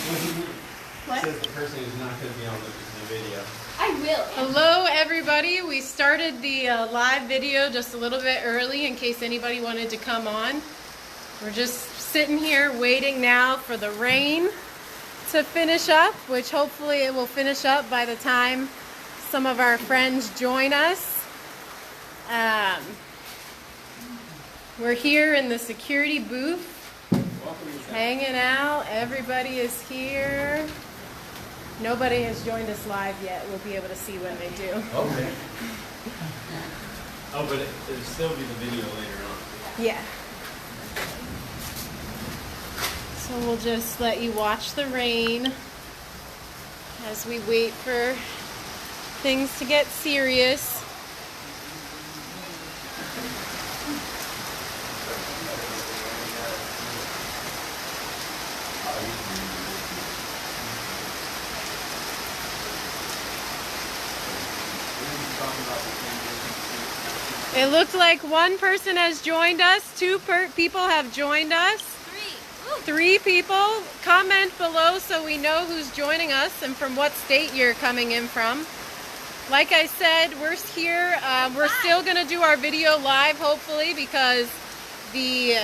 What? Says the person who's not going to be on the video. I will. Hello everybody. We started the live video just a little bit early in case anybody wanted to come on. We're just sitting here waiting now for the rain to finish up, which hopefully it will finish up by the time some of our friends join us. We're here in the security booth, hanging out. Everybody is here. Nobody has joined us live yet. We'll be able to see when they do. Okay. Oh, but it'll still be the video later on. Yeah. So we'll just let you watch the rain as we wait for things to get serious. It looked like one person has joined us. Two people have joined us. Three people. Comment below so we know who's joining us and from what state you're coming in from. Like I said, we're here. We're still going to do our video live, hopefully, because the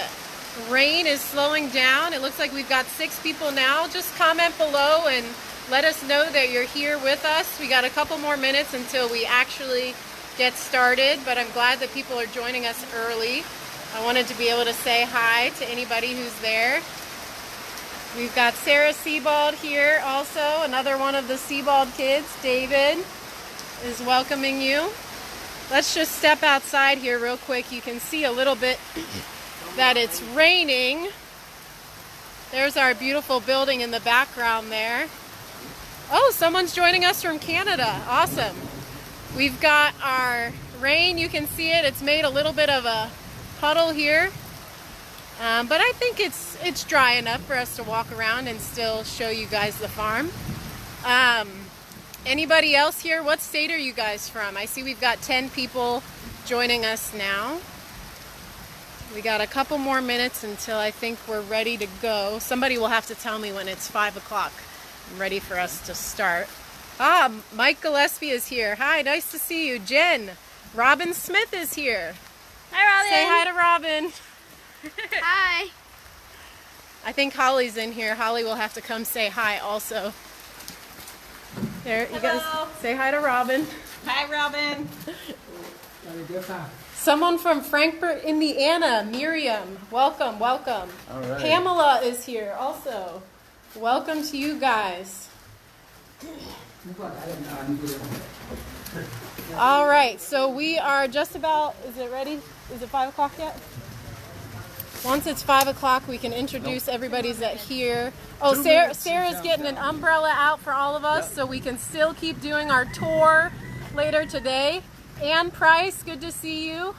rain is slowing down. It looks like we've got 6 people now. Just comment below and let us know that you're here with us. We got a couple more minutes until we actually get started, but I'm glad that people are joining us early. I wanted to be able to say hi to anybody who's there. We've got Sarah Sebald here also, another one of the Sebald kids. David is welcoming you. Let's just step outside here real quick. You can see a little bit that it's raining. There's our beautiful building in the background there. Oh, someone's joining us from Canada. Awesome. We've got our rain. You can see it. It's made a little bit of a puddle here. But I think it's dry enough for us to walk around and still show you guys the farm. Anybody else here? What state are you guys from? I see we've got 10 people joining us now. We got a couple more minutes until I think we're ready to go. Somebody will have to tell me when it's 5 o'clock. I'm ready for us to start. Ah, Mike Gillespie is here. Hi, nice to see you. Jen, Robin Smith is here. Hi, Robin. Say hi to Robin. Hi. I think Holly's in here. Holly will have to come say hi also. There, you guys say hi to Robin. Hi, Robin. Someone from Frankfort, Indiana, Miriam. Welcome, welcome. All right. Pamela is here also. Welcome to you guys. All right, so we are just about, is it ready? Is it 5 o'clock yet? Once it's 5 o'clock, we can introduce everybody's here. Oh, Sarah's getting an umbrella out for all of us so we can still keep doing our tour later today. Ann Price, good to see you.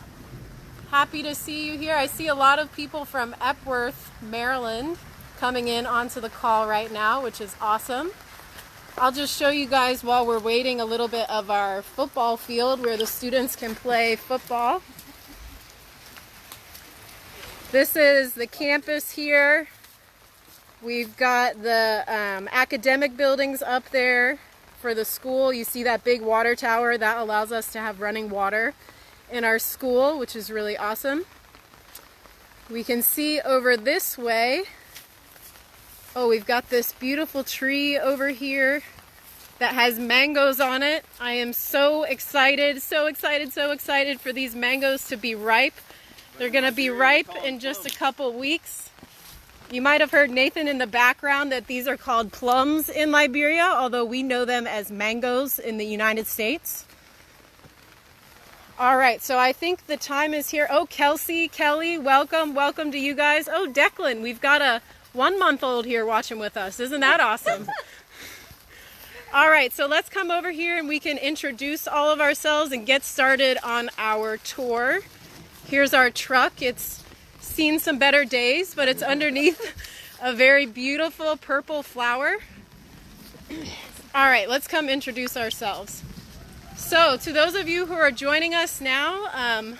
Happy to see you here. I see a lot of people from Epworth, Maryland coming in onto the call right now, which is awesome. I'll just show you guys while we're waiting a little bit of our football field where the students can play football. This is the campus here. We've got the academic buildings up there for the school. You see that big water tower? That allows us to have running water in our school, which is really awesome. We can see over this way. Oh, we've got this beautiful tree over here that has mangoes on it. I am so excited, so excited, so excited for these mangoes to be ripe. They're going to be ripe in just a couple weeks. You might have heard Nathan in the background that these are called plums in Liberia, although we know them as mangoes in the United States. All right, so I think the time is here. Oh, Kelly, welcome to you guys. Oh, Declan, we've got a 1-month-old here watching with us. Isn't that awesome? All right, so let's come over here and we can introduce all of ourselves and get started on our tour. Here's our truck. It's seen some better days, but it's underneath a very beautiful purple flower. All right, let's come introduce ourselves. So to those of you who are joining us now,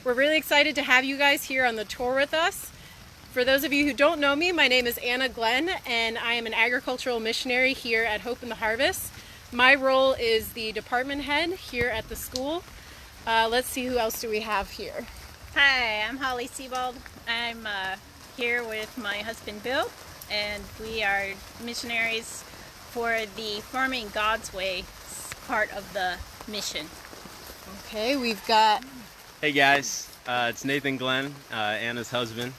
we're really excited to have you guys here on the tour with us. For those of you who don't know me, my name is Anna Glenn, and I am an agricultural missionary here at Hope in the Harvest. My role is the department head here at the school. Let's see, who else do we have here? Hi, I'm Holly Sebald. I'm here with my husband Bill, and we are missionaries for the Farming God's Way part of the mission. Okay, we've got... Hey guys, it's Nathan Glenn, Anna's husband,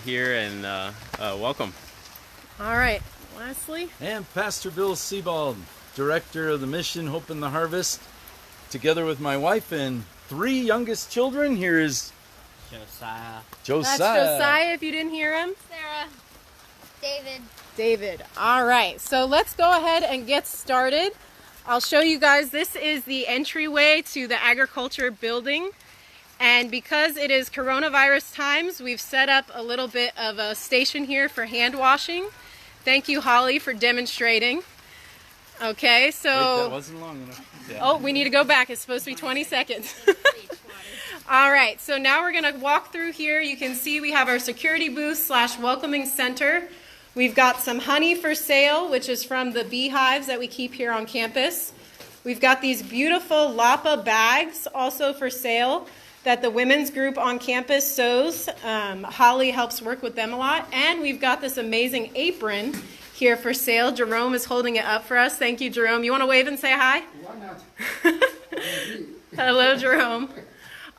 here, and welcome. All right, lastly. And Pastor Bill Sebald, director of the mission Hope in the Harvest, together with my wife and 3 youngest children. Here is Josiah. That's Josiah, if you didn't hear him. Sarah. David. David. All right, so let's go ahead and get started. I'll show you guys, this is the entryway to the agriculture building. And because it is coronavirus times, we've set up a little bit of a station here for hand washing. Thank you, Holly, for demonstrating. Okay, so... Wait, that wasn't long enough. Yeah. Oh, we need to go back. It's supposed to be 20 seconds. All right, so now we're going to walk through here. You can see we have our security booth / welcoming center. We've got some honey for sale, which is from the beehives that we keep here on campus. We've got these beautiful Lapa bags also for sale that the women's group on campus sews. Holly helps work with them a lot. And we've got this amazing apron here for sale. Jerome is holding it up for us. Thank you, Jerome. You want to wave and say hi? Why not? Hello, Jerome.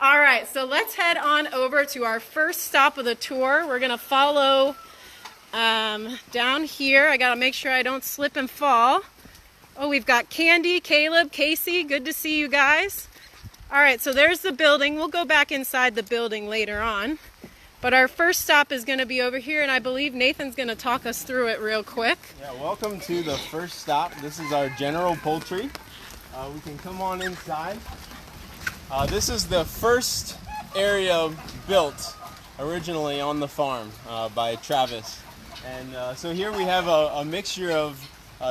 All right, so let's head on over to our first stop of the tour. We're going to follow down here. I got to make sure I don't slip and fall. Oh, we've got Candy, Caleb, Casey. Good to see you guys. All right, so there's the building. We'll go back inside the building later on. But our first stop is going to be over here, and I believe Nathan's going to talk us through it real quick. Yeah, welcome to the first stop. This is our general poultry. We can come on inside. This is the first area built originally on the farm by Travis. And so here we have a mixture of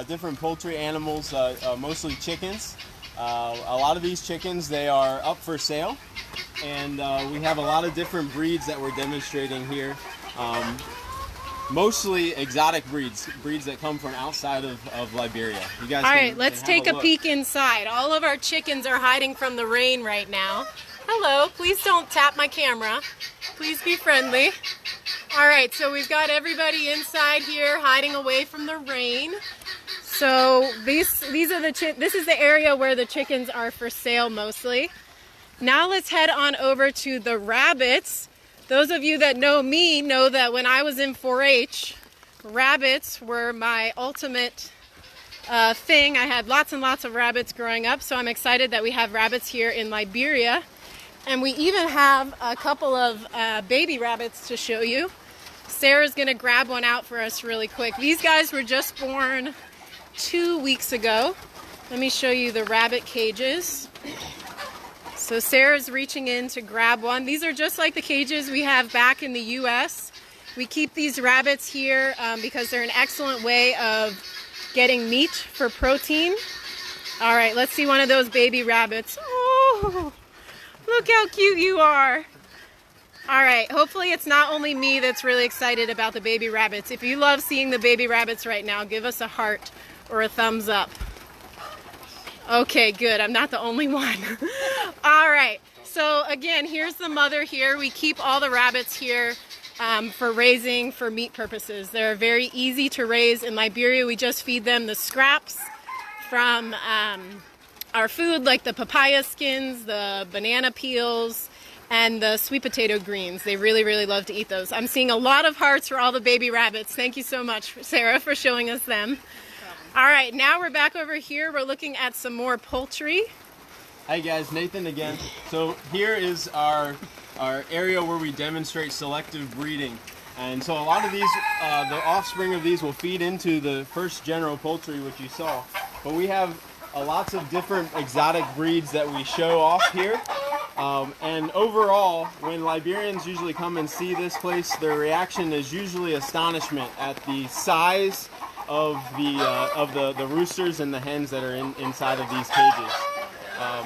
different poultry animals, mostly chickens. A lot of these chickens, they are up for sale. And we have a lot of different breeds that we're demonstrating here. Mostly exotic breeds that come from outside of Liberia. You guys All right, let's take a peek inside. All of our chickens are hiding from the rain right now. Hello, please don't tap my camera. Please be friendly. All right, so we've got everybody inside here hiding away from the rain. So these are this is the area where the chickens are for sale mostly. Now let's head on over to the rabbits. Those of you that know me know that when I was in 4-H, rabbits were my ultimate thing. I had lots and lots of rabbits growing up, so I'm excited that we have rabbits here in Liberia. And we even have a couple of baby rabbits to show you. Sarah's going to grab one out for us really quick. These guys were just born 2 weeks ago. Let me show you the rabbit cages. So Sarah's reaching in to grab one. These are just like the cages we have back in the U.S. We keep these rabbits here because they're an excellent way of getting meat for protein. All right, let's see one of those baby rabbits. Oh, look how cute you are. All right, hopefully it's not only me that's really excited about the baby rabbits. If you love seeing the baby rabbits right now, give us a heart or a thumbs up. Okay, good. I'm not the only one. All right. So again, here's the mother here. We keep all the rabbits here for raising for meat purposes. They're very easy to raise in Liberia. We just feed them the scraps from our food, like the papaya skins, the banana peels, and the sweet potato greens. They really, really love to eat those. I'm seeing a lot of hearts for all the baby rabbits. Thank you so much, Sarah, for showing us them. All right, now we're back over here. We're looking at some more poultry. Hi guys, Nathan again. So here is our area where we demonstrate selective breeding. And so a lot of these, the offspring of these will feed into the first general poultry, which you saw. But we have lots of different exotic breeds that we show off here. And overall, when Liberians usually come and see this place, their reaction is usually astonishment at the size of the roosters and the hens that are inside of these cages.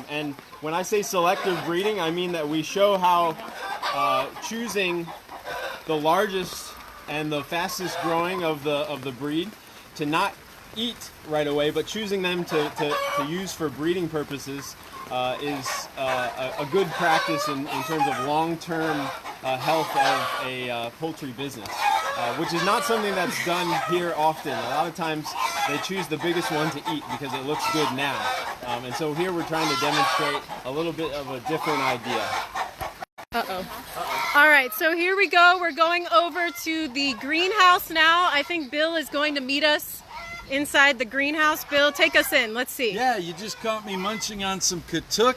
And when I say selective breeding, I mean that we show how choosing the largest and the fastest growing of the breed, to not eat right away, but choosing them to use for breeding purposes is a good practice in terms of long-term health of a poultry business, which is not something that's done here often. A lot of times they choose the biggest one to eat because it looks good now. And so here we're trying to demonstrate a little bit of a different idea. All right, so here we go. We're going over to the greenhouse now. I think Bill is going to meet us inside the greenhouse. Bill, take us in. Let's see. Yeah, you just caught me munching on some katuk.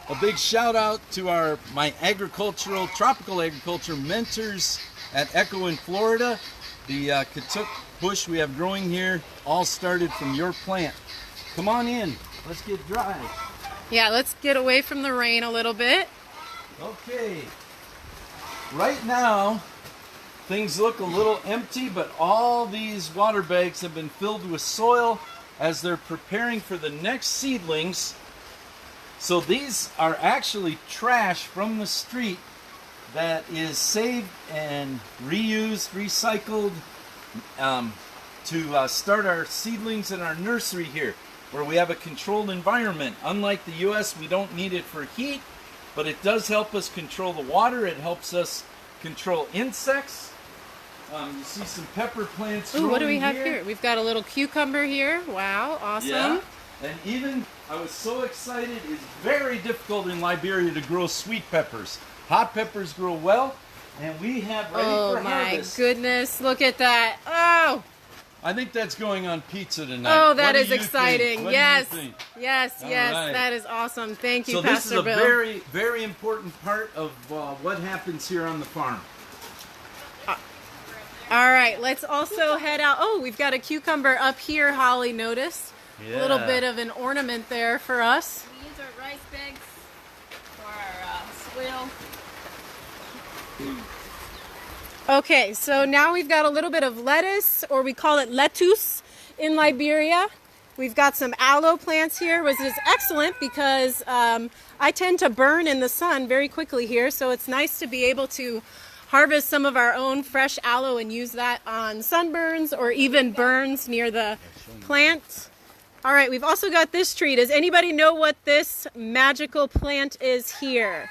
A big shout out to my tropical agriculture mentors at Echo in Florida. The katuk bush we have growing here all started from your plant. Come on in. Let's get dry. Yeah, let's get away from the rain a little bit. Okay. Right now, things look a little empty, but all these water bags have been filled with soil as they're preparing for the next seedlings. So these are actually trash from the street that is saved and reused, recycled to start our seedlings in our nursery here, where we have a controlled environment. Unlike the US, we don't need it for heat, but it does help us control the water. It helps us control insects. You see some pepper plants. Ooh, what do we have here? We've got a little cucumber here. Wow, awesome. Yeah. And even, I was so excited, it's very difficult in Liberia to grow sweet peppers. Hot peppers grow well, and we have ready for harvest. Oh my goodness, look at that. Oh! I think that's going on pizza tonight. Oh, that is exciting. Yes, yes, All yes, right. That is awesome. Thank you, So Pastor this is a Bill. very, very important part of what happens here on the farm. All right, let's also head out. Oh, we've got a cucumber up here, Holly noticed. Yeah. A little bit of an ornament there for us. We use our rice bags for our swill. Okay, so now we've got a little bit of lettuce, or we call it lettuce in Liberia. We've got some aloe plants here, which is excellent because I tend to burn in the sun very quickly here, so it's nice to be able to harvest some of our own fresh aloe and use that on sunburns or even burns near the plant. All right, we've also got this tree. Does anybody know what this magical plant is here?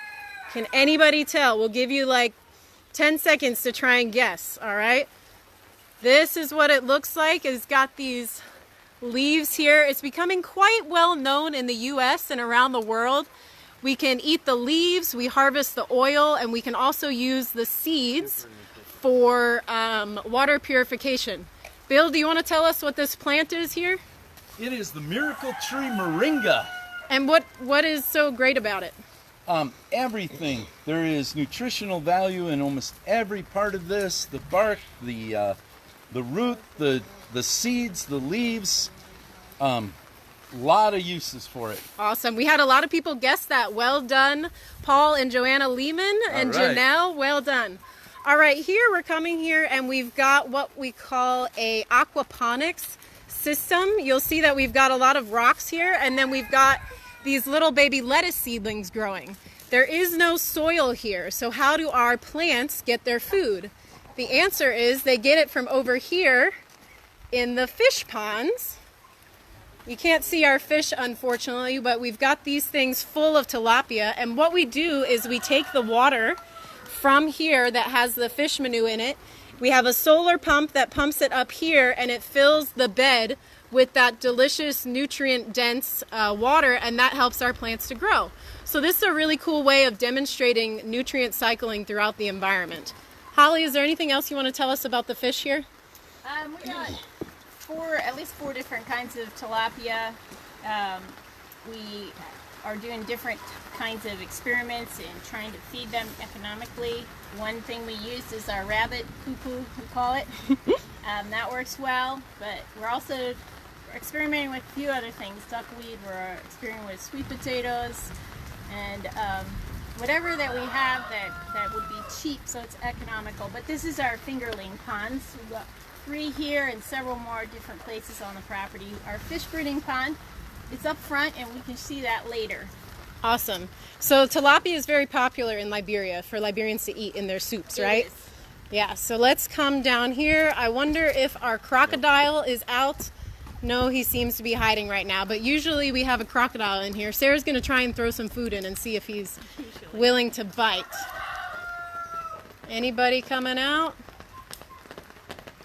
Can anybody tell? We'll give you like 10 seconds to try and guess, all right? This is what it looks like. It's got these leaves here. It's becoming quite well known in the US and around the world. We can eat the leaves, we harvest the oil, and we can also use the seeds for water purification. Bill, do you want to tell us what this plant is here? It is the miracle tree moringa. And what is so great about it? Everything. There is nutritional value in almost every part of this. The bark, the root, the seeds, the leaves. Lot of uses for it. Awesome. We had a lot of people guess that. Well done, Paul and Joanna Lehman and right. Janelle. Well done. All right, here we're coming here and we've got what we call a aquaponics system. You'll see that we've got a lot of rocks here, and then we've got these little baby lettuce seedlings growing. There is no soil here, so how do our plants get their food? The answer is they get it from over here in the fish ponds. You can't see our fish, unfortunately, but we've got these things full of tilapia, and what we do is we take the water from here that has the fish manure in it. We have a solar pump that pumps it up here, and it fills the bed with that delicious nutrient-dense water, and that helps our plants to grow. So this is a really cool way of demonstrating nutrient cycling throughout the environment. Holly, is there anything else you want to tell us about the fish here? We got at least four different kinds of tilapia. We are doing different kinds of experiments and trying to feed them economically. One thing we use is our rabbit poo-poo, we call it. That works well, but we're also experimenting with a few other things. Duckweed, we're experimenting with sweet potatoes, and whatever that we have that would be cheap so it's economical. But this is our fingerling ponds. We've got 3 here and several more different places on the property. Our fish breeding pond is up front, and we can see that later. Awesome. So tilapia is very popular in Liberia for Liberians to eat in their soups, right? It is. Yeah, so let's come down here. I wonder if our crocodile is out. No, he seems to be hiding right now, but usually we have a crocodile in here. Sarah's going to try and throw some food in and see if he's willing to bite. Anybody coming out?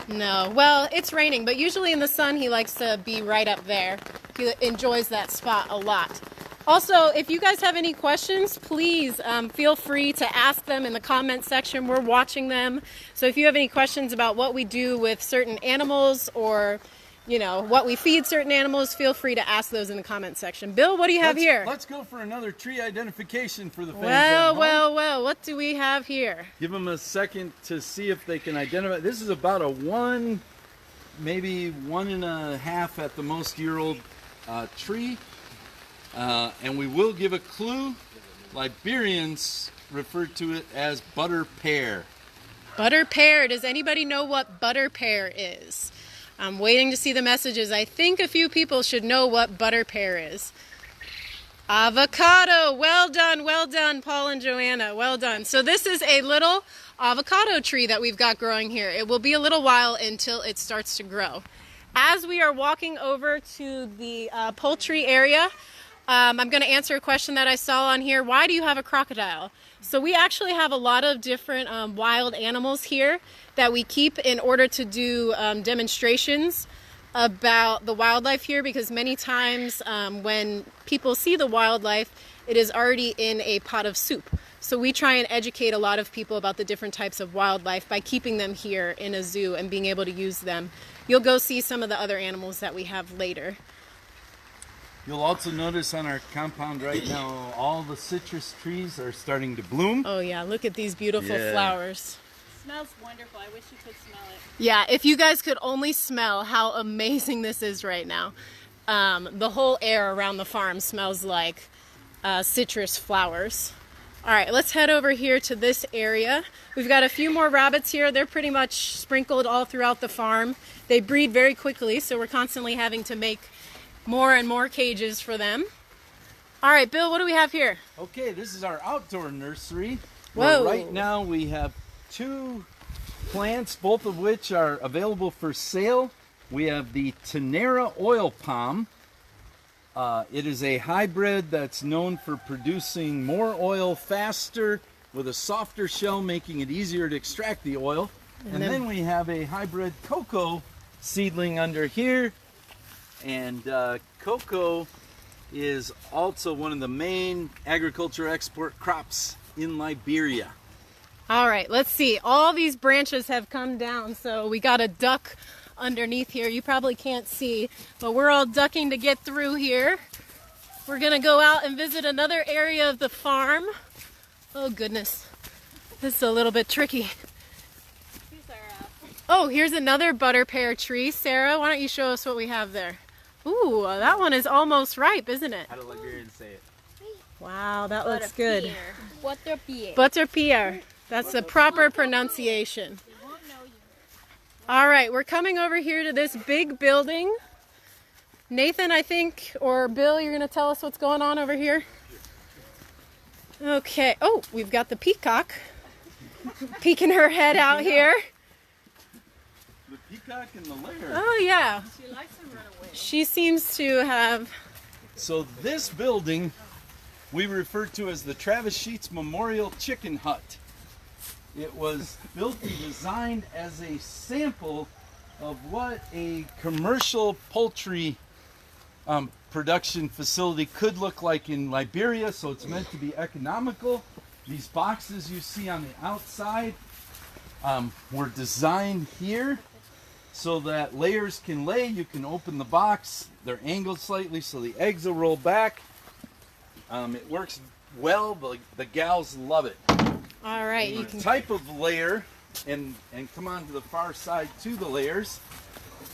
No. Well, it's raining, but usually in the sun he likes to be right up there. He enjoys that spot a lot. Also, if you guys have any questions, please feel free to ask them in the comment section. We're watching them. So if you have any questions about what we do with certain animals or, you know, what we feed certain animals, feel free to ask those in the comment section. Bill, what do you have here? Let's go for another tree identification for the fans. Well, what do we have here? Give them a second to see if they can identify. This is about a one, maybe 1.5 at the most year-old tree. And we will give a clue. Liberians refer to it as butter pear. Butter pear. Does anybody know what butter pear is? I'm waiting to see the messages. I think a few people should know what butter pear is. Avocado. Well done, Paul and Joanna. Well done. So this is a little avocado tree that we've got growing here. It will be a little while until it starts to grow. As we are walking over to the poultry area, I'm going to answer a question that I saw on here. Why do you have a crocodile? So we actually have a lot of different wild animals here that we keep in order to do demonstrations about the wildlife here, because many times when people see the wildlife, it is already in a pot of soup. So we try and educate a lot of people about the different types of wildlife by keeping them here in a zoo and being able to use them. You'll go see some of the other animals that we have later. You'll also notice on our compound right now, all the citrus trees are starting to bloom. Oh yeah, look at these beautiful flowers. Smells wonderful. I wish you could smell it. Yeah, if you guys could only smell how amazing this is right now. The whole air around the farm smells like citrus flowers. All right, let's head over here to this area. We've got a few more rabbits here. They're pretty much sprinkled all throughout the farm. They breed very quickly, so we're constantly having to make more and more cages for them. All right, Bill, what do we have here? Okay, this is our outdoor nursery. Whoa. Right now we have 2 plants, both of which are available for sale. We have the Tenera oil palm. It is a hybrid that's known for producing more oil faster with a softer shell, making it easier to extract the oil. And then we have a hybrid cocoa seedling under here. And cocoa is also one of the main agriculture export crops in Liberia. All right, let's see. All these branches have come down, so we got a duck underneath here. You probably can't see, but we're all ducking to get through here. We're gonna go out and visit another area of the farm. Oh goodness, this is a little bit tricky. Oh, here's another butter pear tree. Sarah, why don't you show us what we have there? Ooh, that one is almost ripe, isn't it? How do Liberians say it? Wow, that looks good. Butter pear. Butter pear. That's the proper pronunciation. All right, we're coming over here to this big building. Nathan, I think, or Bill, you're going to tell us what's going on over here? Okay. Oh, we've got the peacock peeking her head out here. The peacock and the lair. Oh, yeah. She likes to run away. She seems to have... So this building we refer to as the Travis Sheets Memorial Chicken Hut. It was built and designed as a sample of what a commercial poultry production facility could look like in Liberia, so it's meant to be economical. These boxes you see on the outside were designed here so that layers can lay. You can open the box, they're angled slightly so the eggs will roll back. It works well, the gals love it. All right, you The can... type of layer, and come on to the far side to the layers.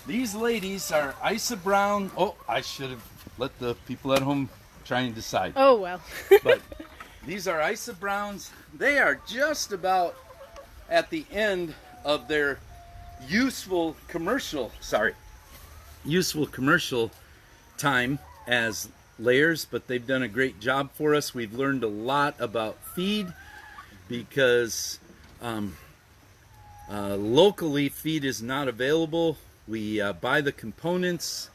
These ladies are Isa Brown. Oh, I should have let the people at home try and decide. Oh, well. But these are Isa Browns. They are just about at the end of their useful commercial time as layers, but they've done a great job for us. We've learned a lot about feed because Locally, feed is not available. We buy the components,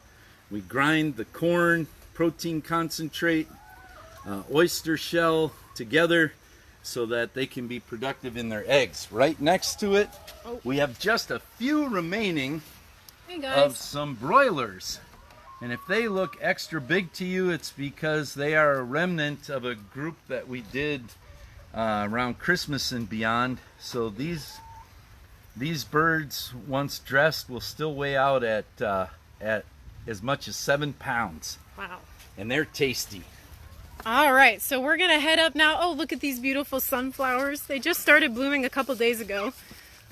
we grind the corn, protein concentrate, oyster shell together so that they can be productive in their eggs. Right next to it, we have just a few remaining of some broilers. And if they look extra big to you, it's because they are a remnant of a group that we did around Christmas and beyond. So these birds, once dressed, will still weigh out at as much as 7 pounds. Wow. And they're tasty. All right, so we're gonna head up now. Oh, look at these beautiful sunflowers. They just started blooming a couple days ago.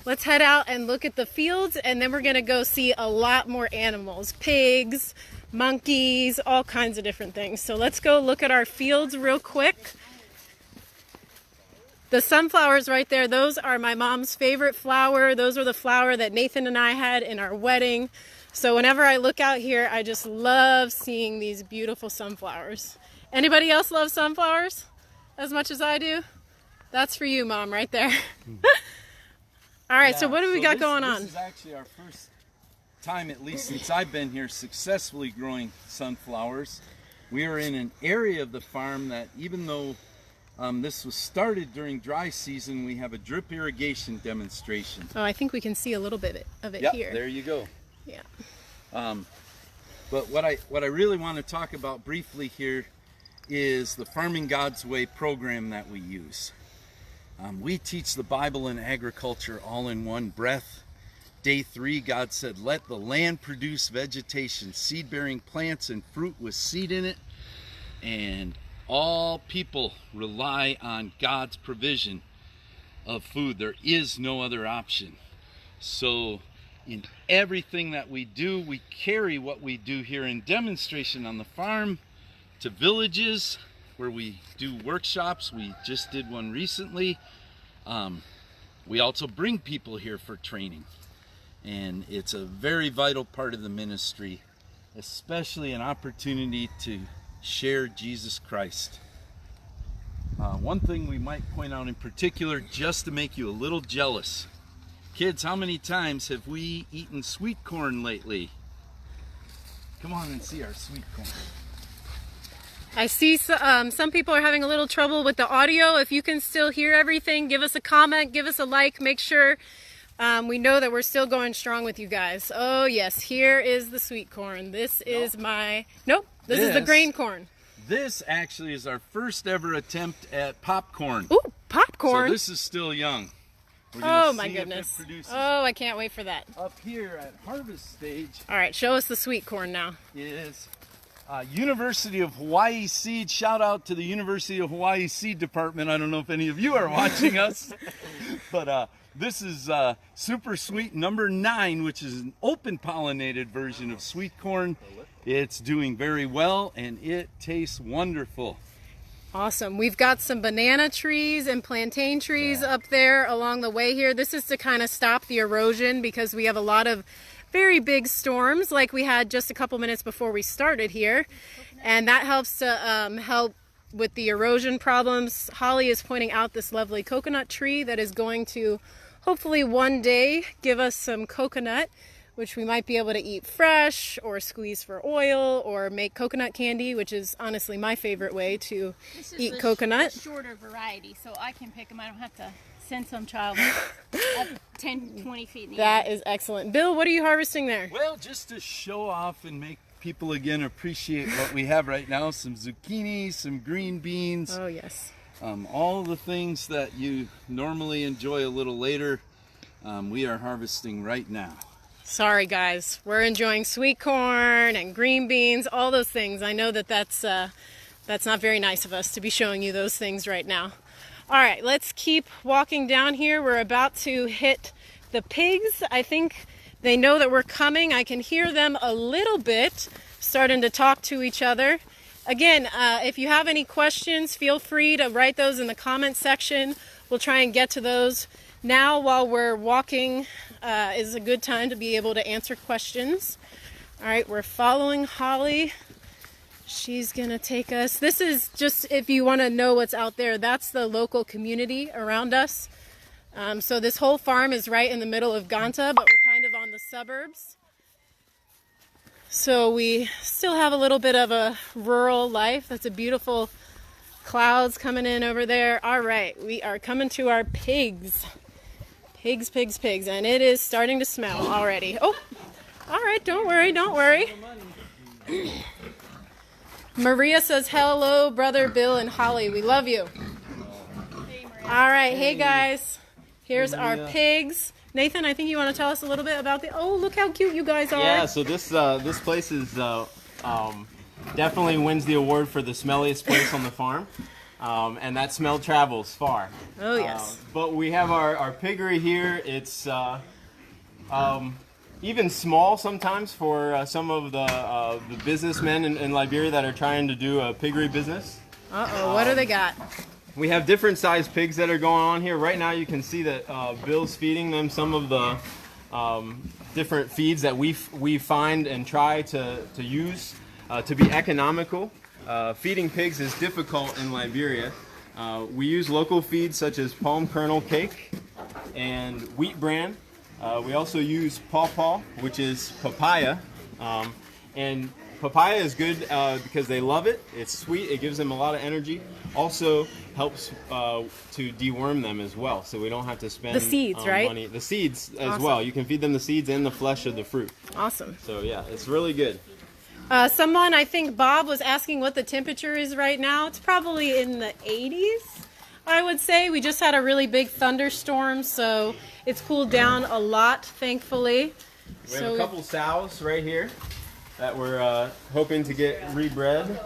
Let's head out and look at the fields, and then we're gonna go see a lot more animals, pigs, monkeys, all kinds of different things. So let's go look at our fields real quick. The sunflowers right there, those are my mom's favorite flower. Those are the flower that Nathan and I had in our wedding. So whenever I look out here, I just love seeing these beautiful sunflowers. Anybody else love sunflowers as much as I do? That's for you, Mom, right there. All right, so what do we got going on? This is actually our first time, at least since I've been here, successfully growing sunflowers. We are in an area of the farm that, even though this was started during dry season, we have a drip irrigation demonstration. Oh, I think we can see a little bit of it here. There you go. Yeah. But what I really want to talk about briefly here is the Farming God's Way program that we use. We teach the Bible and agriculture all in one breath. Day 3, God said, let the land produce vegetation, seed-bearing plants and fruit with seed in it, and all people rely on God's provision of food. There is no other option. So in everything that we do, we carry what we do here in demonstration on the farm to villages where we do workshops. We just did one recently. We also bring people here for training, and it's a very vital part of the ministry, especially an opportunity to share Jesus Christ. One thing we might point out in particular, just to make you a little jealous. Kids, how many times have we eaten sweet corn lately? Come on and see our sweet corn. I see some people are having a little trouble with the audio. If you can still hear everything, give us a comment, give us a like, make sure we know that we're still going strong with you guys. Oh yes, here is the sweet corn. This is this is the grain corn. This actually is our first ever attempt at popcorn. Ooh, popcorn. So this is still young. Oh my goodness. Oh, I can't wait for that. Up here at harvest stage. All right, show us the sweet corn now. Is University of Hawaii seed. Shout out to the University of Hawaii seed department. I don't know if any of you are watching us, but this is super sweet number 9, which is an open pollinated version of sweet corn. It's doing very well and it tastes wonderful. Awesome. We've got some banana trees and plantain trees up there along the way here. This is to kind of stop the erosion because we have a lot of very big storms like we had just a couple minutes before we started here, and that helps to help with the erosion problems. Holly is pointing out this lovely coconut tree that is going to hopefully one day give us some coconut, which we might be able to eat fresh or squeeze for oil or make coconut candy, which is honestly my favorite way to eat coconut. This is a shorter variety, so I can pick them. I don't have to send some child up 10, 20 feet in the air. That is excellent. Bill, what are you harvesting there? Well, just to show off and make people again appreciate what we have right now, some zucchini, some green beans. Oh yes. All the things that you normally enjoy a little later, we are harvesting right now. Sorry guys, we're enjoying sweet corn and green beans, all those things. I know that that's not very nice of us to be showing you those things right now. All right, let's keep walking down here. We're about to hit the pigs. I think they know that we're coming. I can hear them a little bit starting to talk to each other. Again, if you have any questions, feel free to write those in the comment section. We'll try and get to those. Now, while we're walking, is a good time to be able to answer questions. All right, we're following Holly. She's gonna take us. This is just if you want to know what's out there. That's the local community around us. So this whole farm is right in the middle of Ganta, but we're kind of on the suburbs. So we still have a little bit of a rural life. That's a beautiful clouds coming in over there. All right, we are coming to our pigs. Pigs, pigs, pigs, and it is starting to smell already. Oh, all right, don't worry, don't worry. Maria says, hello, brother Bill and Holly. We love you. All right, hey guys. Here's our pigs. Nathan, I think you want to tell us a little bit about the... Oh, look how cute you guys are. Yeah, so this place is definitely wins the award for the smelliest place on the farm. And that smell travels far. Oh, yes. But we have our piggery here. It's even small sometimes for some of the businessmen in Liberia that are trying to do a piggery business. Uh-oh, what do they got? We have different sized pigs that are going on here. Right now you can see that Bill's feeding them some of the different feeds that we find and try to use to be economical. Feeding pigs is difficult in Liberia. We use local feeds such as palm kernel cake and wheat bran. We also use pawpaw, which is papaya. And papaya is good because they love it. It's sweet. It gives them a lot of energy. Also helps to deworm them as well, so we don't have to spend the seeds, right? money. The seeds as Awesome. well. You can feed them the seeds and the flesh of the fruit. Awesome. So yeah, it's really good. Someone, I think Bob was asking what the temperature is right now. It's probably in the 80s, I would say. We just had a really big thunderstorm, so it's cooled down a lot, thankfully. We have a couple sows right here that we're hoping to get rebred.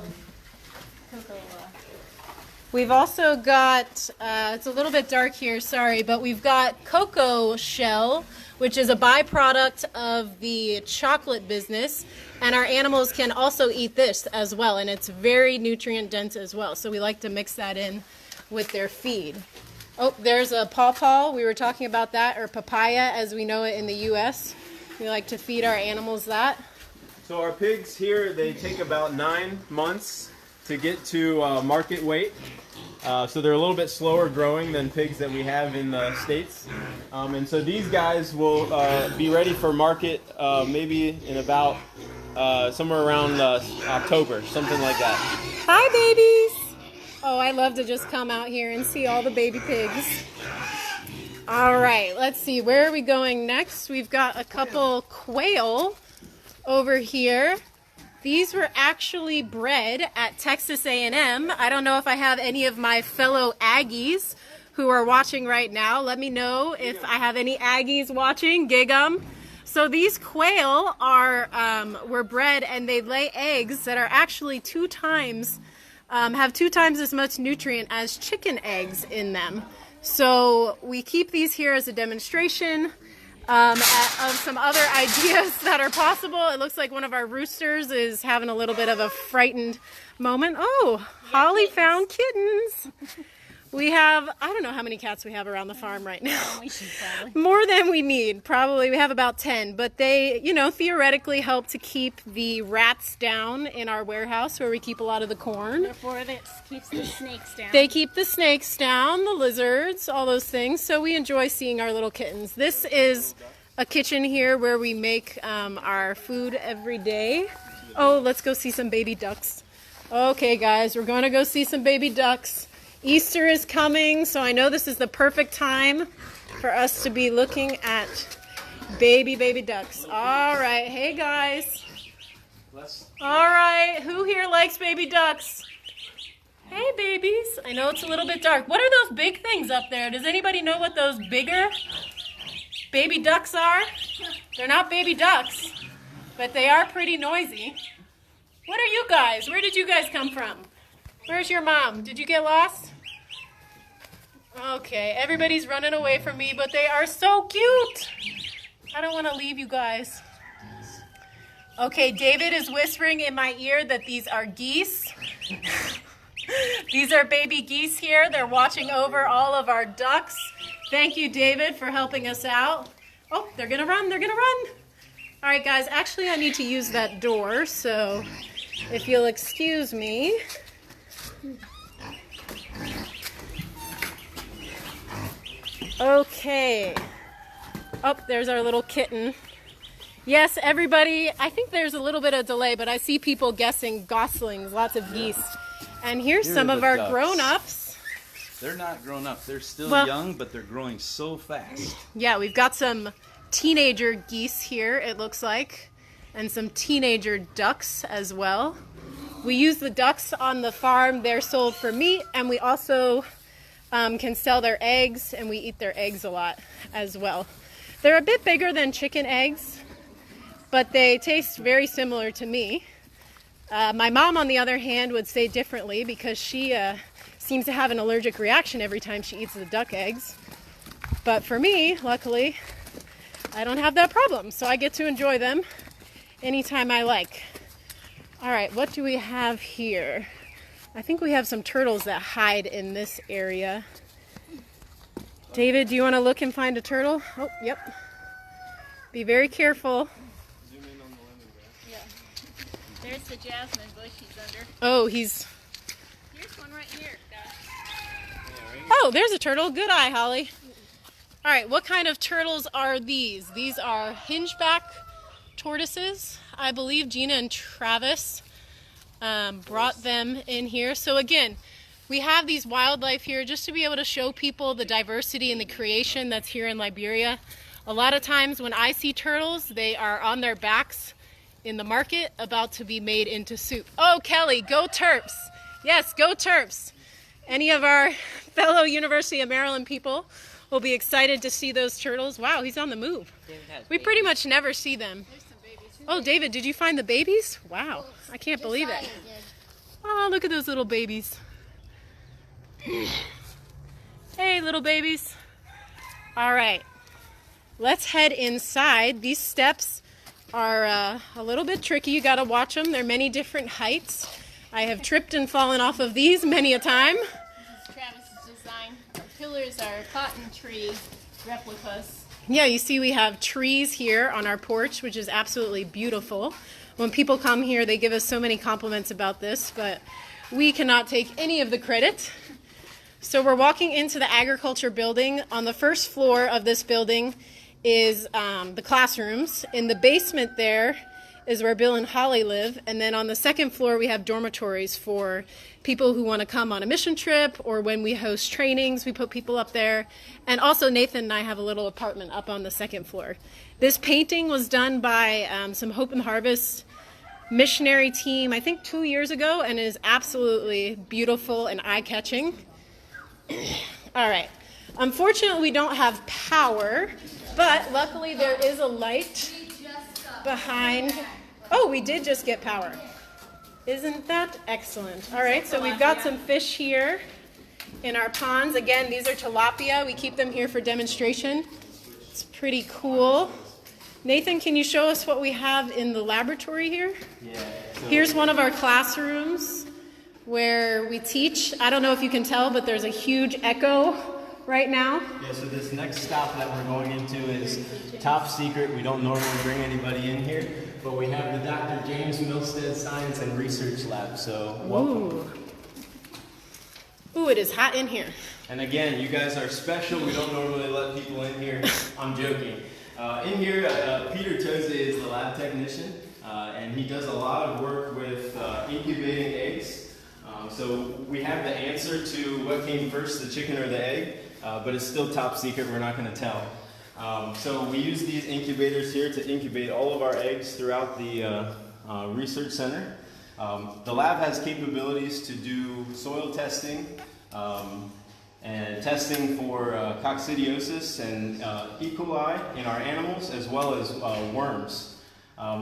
We've also got, it's a little bit dark here, sorry, but we've got cocoa shell, which is a byproduct of the chocolate business, and our animals can also eat this as well, and it's very nutrient dense as well, so we like to mix that in with their feed. Oh, there's a pawpaw, we were talking about that, or papaya as we know it in the U.S. We like to feed our animals that. So our pigs here, they take about 9 months to get to market weight. So they're a little bit slower growing than pigs that we have in the States. And so these guys will be ready for market maybe in about somewhere around October, something like that. Hi, babies! Oh, I love to just come out here and see all the baby pigs. All right, let's see. Where are we going next? We've got a couple quail over here. These were actually bred at Texas A&M. I don't know if I have any of my fellow Aggies who are watching right now. Let me know if I have any Aggies watching. Gig 'em. So these quail were bred, and they lay eggs that are actually have 2 times as much nutrient as chicken eggs in them. So we keep these here as a demonstration of some other ideas that are possible. It looks like one of our roosters is having a little bit of a frightened moment. Oh, Holly found kittens. We have, I don't know how many cats we have around the farm right now. More than we need. Probably we have about 10, but they, theoretically help to keep the rats down in our warehouse where we keep a lot of the corn. Therefore, it keeps the snakes down. They keep the snakes down, the lizards, all those things. So we enjoy seeing our little kittens. This is a kitchen here where we make our food every day. Oh, let's go see some baby ducks. Okay, guys, we're going to go see some baby ducks. Easter is coming, so I know this is the perfect time for us to be looking at baby ducks. All right, hey guys. All right, who here likes baby ducks? Hey babies, I know it's a little bit dark. What are those big things up there? Does anybody know what those bigger baby ducks are? They're not baby ducks, but they are pretty noisy. What are you guys? Where did you guys come from? Where's your mom? Did you get lost? Okay, everybody's running away from me, but they are so cute. I don't want to leave you guys. Okay, David is whispering in my ear that these are geese. These are baby geese here. They're watching over all of our ducks. Thank you, David, for helping us out. Oh, they're gonna run, they're gonna run. All right, guys, actually I need to use that door, so if you'll excuse me. Okay. Oh, there's our little kitten. Yes, everybody, I think there's a little bit of delay, but I see people guessing goslings, lots of geese. And here's Here some are of the our ducks. grown-ups. They're not grown up. They're still Well- young, but they're growing so fast. Yeah, we've got some teenager geese here, it looks like, and some teenager ducks as well. We use the ducks on the farm. They're sold for meat, and we also can sell their eggs, and we eat their eggs a lot as well. They're a bit bigger than chicken eggs, but they taste very similar to me. My mom, on the other hand, would say differently because she seems to have an allergic reaction every time she eats the duck eggs. But for me, luckily, I don't have that problem, so I get to enjoy them anytime I like. All right, what do we have here? I think we have some turtles that hide in this area. David, do you want to look and find a turtle? Oh, yep. Be very careful. Zoom in on the lemongrass. Yeah. There's the jasmine bush he's under. Oh, he's... Here's one right here, guys. Yeah, right? Oh, there's a turtle. Good eye, Holly. All right, what kind of turtles are these? These are hingeback tortoises. I believe Gina and Travis brought them in here. So again, we have these wildlife here just to be able to show people the diversity and the creation that's here in Liberia. A lot of times when I see turtles, they are on their backs in the market about to be made into soup. Oh, Kelly, go Terps. Yes, go Terps. Any of our fellow University of Maryland people will be excited to see those turtles. Wow, he's on the move. We pretty much never see them. Oh, David, did you find the babies? Wow, I can't believe it. Oh, look at those little babies. Hey, little babies. All right, let's head inside. These steps are a little bit tricky. You gotta watch them. There are many different heights. I have tripped and fallen off of these many a time. This is Travis's design. Our pillars are cotton tree replicas. Yeah, you see we have trees here on our porch, which is absolutely beautiful. When people come here, they give us so many compliments about this, but we cannot take any of the credit. So we're walking into the agriculture building. On the first floor of this building is the classrooms. In the basement there is where Bill and Holly live. And then on the second floor, we have dormitories for people who want to come on a mission trip, or when we host trainings, we put people up there. And also Nathan and I have a little apartment up on the second floor. This painting was done by some Hope and Harvest missionary team, I think 2 years ago, and is absolutely beautiful and eye-catching. All right. Unfortunately, we don't have power, but luckily there is a light behind. Oh, we did just get power. Isn't that excellent? All right, so we've got some fish here in our ponds. Again, these are tilapia. We keep them here for demonstration. It's pretty cool. Nathan, can you show us what we have in the laboratory here? Yeah. So Here's one of our classrooms where we teach. I don't know if you can tell, but there's a huge echo right now. Yeah, so this next stop that we're going into is top secret. We don't normally bring anybody in here, but we have the Dr. James Milstead Science and Research Lab, so welcome. Ooh, it is hot in here. And again, you guys are special. We don't normally let people in here. I'm joking. In here, Peter Toze is the lab technician, and he does a lot of work with incubating eggs. So we have the answer to what came first, the chicken or the egg, but it's still top secret. We're not going to tell. So we use these incubators here to incubate all of our eggs throughout the research center. The lab has capabilities to do soil testing and testing for coccidiosis and E. coli in our animals, as well as worms.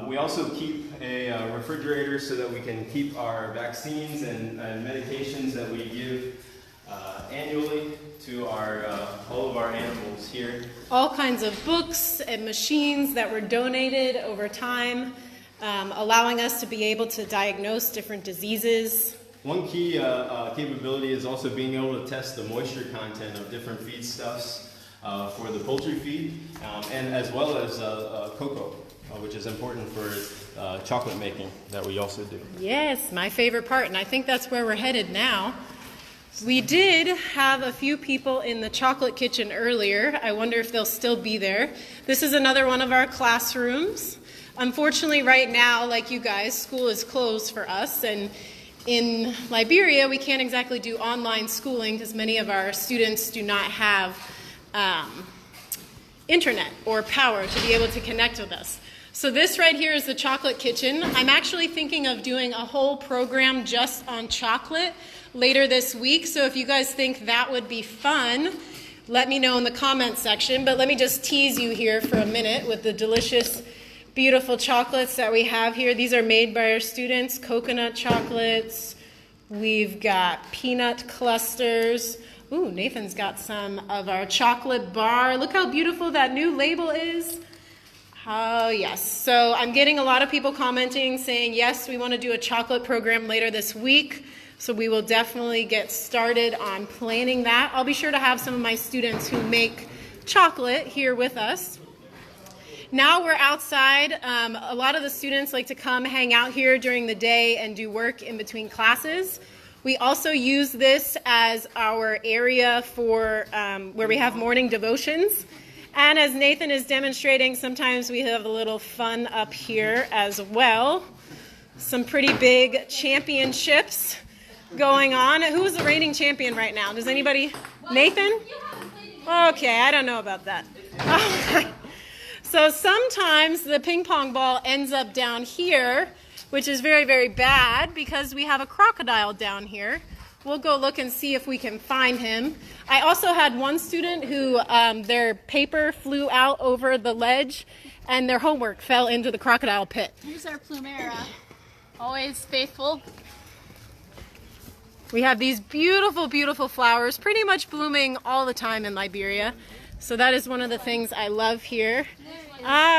We also keep a refrigerator so that we can keep our vaccines and medications that we give annually to all of our animals here. All kinds of books and machines that were donated over time, allowing us to be able to diagnose different diseases. One key capability is also being able to test the moisture content of different feedstuffs for the poultry feed, and as well as cocoa, which is important for chocolate making that we also do. Yes, my favorite part, and I think that's where we're headed now. We did have a few people in the chocolate kitchen earlier. I wonder if they'll still be there. This is another one of our classrooms. Unfortunately, right now, like you guys, school is closed for us, and in Liberia, we can't exactly do online schooling because many of our students do not have internet or power to be able to connect with us. So this right here is the chocolate kitchen. I'm actually thinking of doing a whole program just on chocolate later this week. So if you guys think that would be fun, let me know in the comments section. But let me just tease you here for a minute with the delicious, beautiful chocolates that we have here. These are made by our students, coconut chocolates. We've got peanut clusters. Ooh, Nathan's got some of our chocolate bar. Look how beautiful that new label is. Oh, yes. So I'm getting a lot of people commenting saying, yes, we want to do a chocolate program later this week. So we will definitely get started on planning that. I'll be sure to have some of my students who make chocolate here with us. Now we're outside. A lot of the students like to come hang out here during the day and do work in between classes. We also use this as our area for where we have morning devotions. And as Nathan is demonstrating, sometimes we have a little fun up here as well. Some pretty big championships going on. Who is the reigning champion right now? Does anybody? Nathan? Okay, I don't know about that. So sometimes the ping pong ball ends up down here, which is very, very bad because we have a crocodile down here. We'll go look and see if we can find him. I also had one student who their paper flew out over the ledge and their homework fell into the crocodile pit. Here's our plumera, always faithful. We have these beautiful, beautiful flowers pretty much blooming all the time in Liberia. So that is one of the things I love here.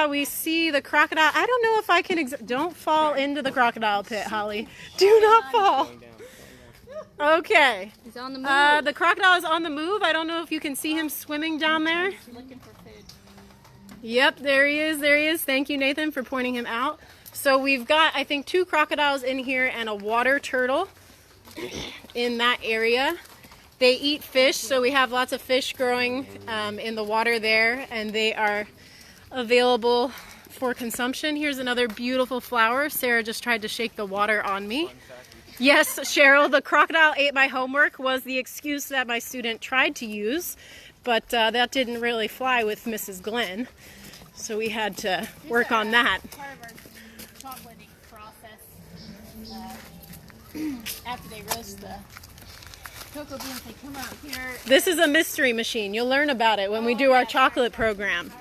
We see the crocodile. I don't know if I can, don't fall into the crocodile pit, Holly. Do not fall. Okay. He's on the move. The crocodile is on the move. I don't know if you can see him swimming down there. Looking for food. Yep, there he is. There he is. Thank you, Nathan, for pointing him out. So we've got, I think, 2 crocodiles in here and a water turtle in that area. They eat fish, so we have lots of fish growing in the water there, and they are available for consumption. Here's another beautiful flower. Sarah just tried to shake the water on me. Yes, Cheryl, the crocodile ate my homework was the excuse that my student tried to use, but that didn't really fly with Mrs. Glenn, so we had to work on that. Part of our chocolating process. After they roast the cocoa beans, they come out here. This is a mystery machine. You'll learn about it when we do our chocolate program.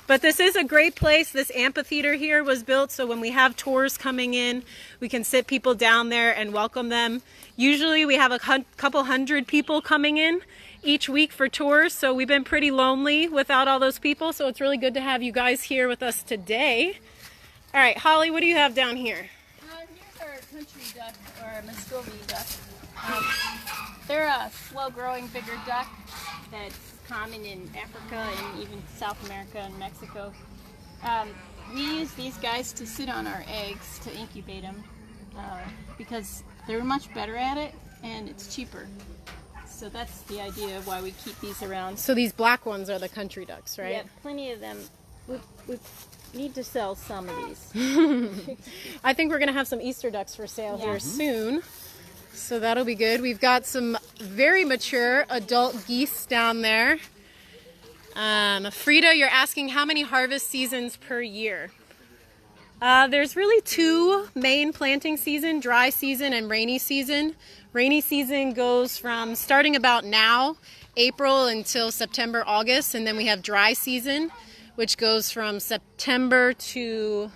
But this is a great place. This amphitheater here was built so when we have tours coming in, we can sit people down there and welcome them. Usually we have a couple hundred people coming in each week for tours, so we've been pretty lonely without all those people, so it's really good to have you guys here with us today. All right, Holly, what do you have down here? Here's our country duck, or Muscovy duck. They're a slow-growing, bigger duck that's common in Africa and even South America and Mexico. We use these guys to sit on our eggs to incubate them because they're much better at it and it's cheaper. So that's the idea of why we keep these around. So these black ones are the country ducks, right? Yeah, plenty of them. We need to sell some of these. I think we're going to have some Easter ducks for sale here soon. So that'll be good. We've got some very mature adult geese down there. Frida, you're asking how many harvest seasons per year? There's really 2 main planting seasons, dry season and rainy season. Rainy season goes from starting about now, April until September, August, and then we have dry season, which goes from September to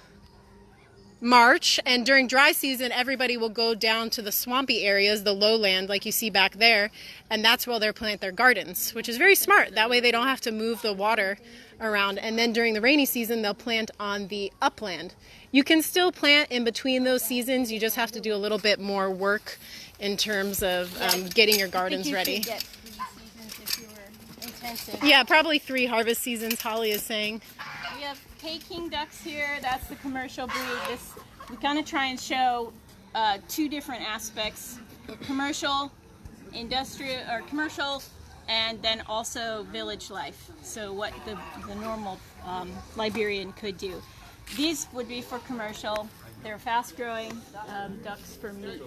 March. And during dry season, everybody will go down to the swampy areas, the lowland, like you see back there, and that's where they'll plant their gardens, which is very smart. That way they don't have to move the water around. And then during the rainy season, they'll plant on the upland. You can still plant in between those seasons. You just have to do a little bit more work in terms of getting your gardens ready. Get 3 seasons if you were intensing. Yeah, probably 3 harvest seasons, Holly is saying. We have Peking ducks here. That's the commercial breed. We kind of try and show 2 different aspects: commercial industrial or commercial, and then also village life. So what the normal Liberian could do. These would be for commercial. They're fast-growing ducks for meat.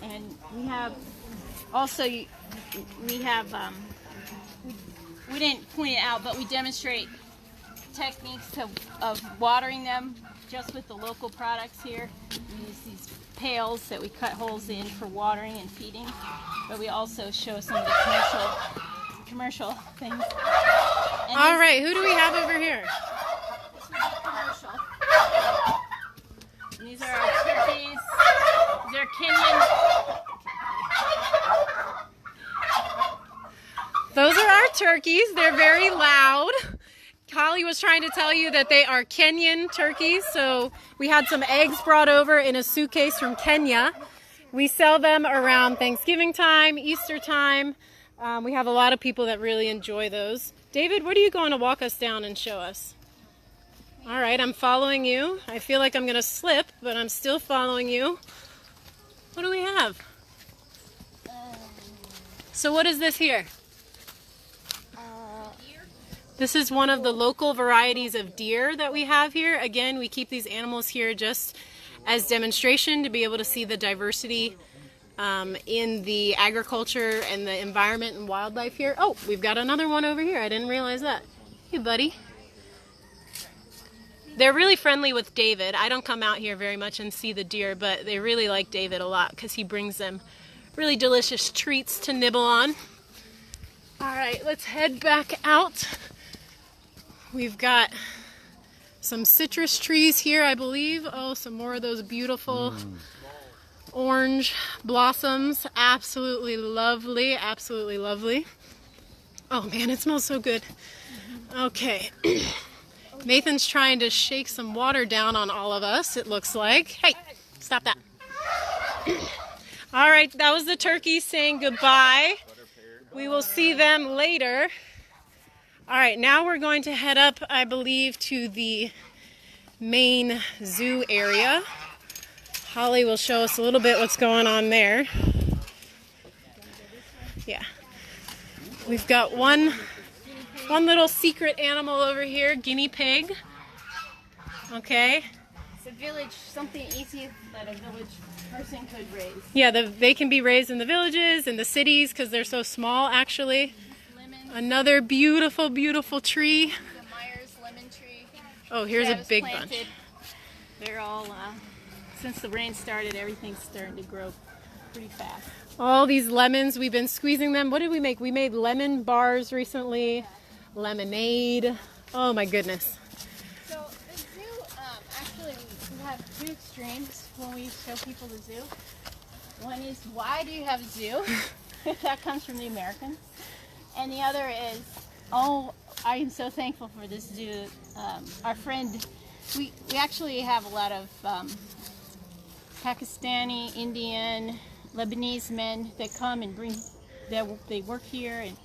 And we have also, we didn't point it out, but we demonstrate techniques of watering them just with the local products here. We use these pails that we cut holes in for watering and feeding, but we also show some of the commercial things. And All right, who do we have over here? this would be commercial. And these are our turkeys. They're Kenyan. Those are our turkeys. They're very loud. Holly was trying to tell you that they are Kenyan turkeys. So we had some eggs brought over in a suitcase from Kenya. We sell them around Thanksgiving time, Easter time. We have a lot of people that really enjoy those. David, what are you going to walk us down and show us? All right, I'm following you. I feel like I'm going to slip, but I'm still following you. What do we have? So what is this here? This is one of the local varieties of deer that we have here. Again, we keep these animals here just as demonstration to be able to see the diversity in the agriculture and the environment and wildlife here. Oh, we've got another one over here. I didn't realize that. Hey, buddy. They're really friendly with David. I don't come out here very much and see the deer, but they really like David a lot because he brings them really delicious treats to nibble on. All right, let's head back out. We've got some citrus trees here, I believe. Oh, some more of those beautiful orange blossoms. Absolutely lovely, absolutely lovely. Oh man, it smells so good. Okay. Nathan's trying to shake some water down on all of us, it looks like. Hey, stop that. All right, that was the turkeys saying goodbye. We will see them later. All right, now we're going to head up, I believe, to the main zoo area. Holly will show us a little bit what's going on there. Yeah. We've got one little secret animal over here, guinea pig. Okay. It's a village, something easy that a village person could raise. Yeah, they can be raised in the villages, in the cities, because they're so small, actually. Lemons. Another beautiful, beautiful tree. The Myers lemon tree. Oh, here's a That was big planted. bunch. They're all, since the rain started, everything's starting to grow pretty fast. All these lemons, we've been squeezing them. What did we make? We made lemon bars recently, lemonade. Oh my goodness. So the zoo, actually, we have two extremes when we show people the zoo. One is, why do you have a zoo? That comes from the Americans. And the other is, oh, I am so thankful for this zoo. Our friend, we actually have a lot of Pakistani, Indian, Lebanese men that come and they work here in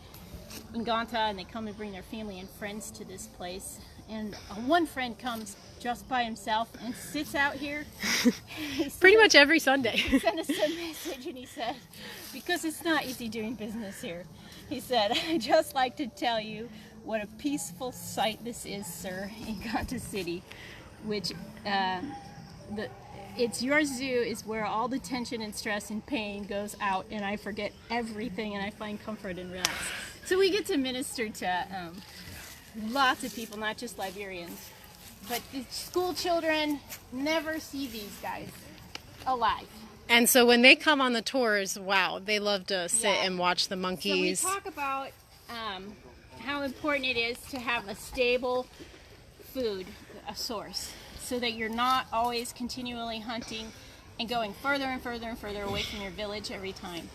Ganta, and they come and bring their family and friends to this place. And one friend comes just by himself and sits out here. Pretty much every Sunday. He sent us a message and he said, because it's not easy doing business here, he said, I'd just like to tell you what a peaceful sight this is, sir, in Ganta City, which it's your zoo is where all the tension and stress and pain goes out, and I forget everything and I find comfort and relax. So we get to minister to lots of people, not just Liberians. But the school children never see these guys alive. And so when they come on the tours, wow, they love to sit Yeah. and watch the So we monkeys. talk about how important it is to have a stable food, a source, so that you're not always continually hunting and going further and further and further away from your village every time.